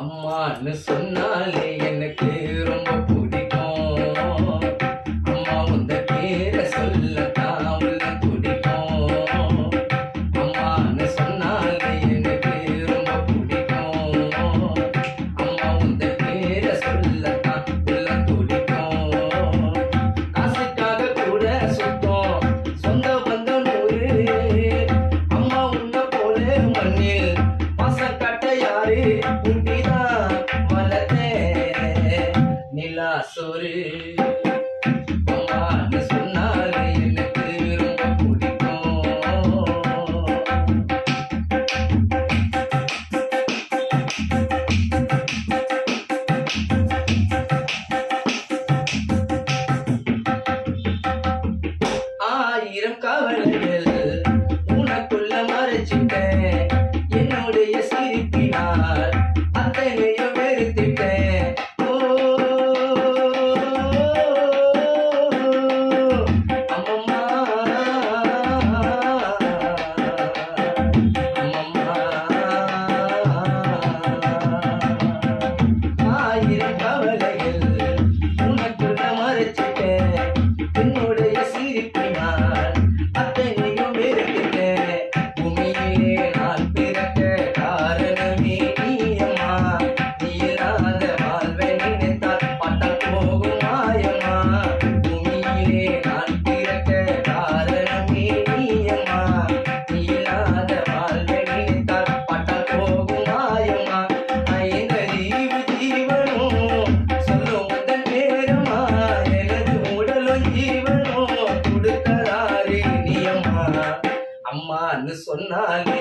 அம்மான்னு சொன்னாலே எனக்கு ரொம்ப பிடிக்கும். அம்மா உந்த பேரை சொல்லத்தான் உள்ள துடிக்கும். அம்மான்னு சொன்னாலே எனக்கு ரொம்ப பிடிக்கும். அம்மா உந்த பேரை சொல்லத்தான் உள்ள துடிக்கும். காசுக்காக கூட சுத்தம் சொந்த பந்தம் நூறு. அம்மா உன்ன போல மண்ணில் பாசம் காட்ட யாரு? சோறு அம்மான்னு சொன்னாலே எனக்கு ரொம்ப பிடிக்கும். 1000 கவலைகள் உனக்குள்ள மறைச்சிட்டேன். என்னுடைய சிரிப்பினால் அத்தனையும் வெறுத்துட்டேன். என்னுடைய சிரிப்பினால் அத்தனையும் வெறுத்துட்டேன். பூமியிலே நான் பிறக்க காரணமே நீயம்மா. நீ இல்லாத வாழ்வை நினைத்தால் பட்டால் போகும் மாயம்மா. பூமியிலே நான் பிறக்க காரணமே நீயம்மா. நீ இல்லாத வாழ்வை நினைத்தால் பட்டால் போகும் மாயம்மா. ஐந்தறிவு ஜீவனும் சொல்லும் உந்தன் பேரம்மா. எனது உடலும் ஜீவனும் கொடுத்ததாரே நீ அம்மா. அம்மான்னு சொன்னாலே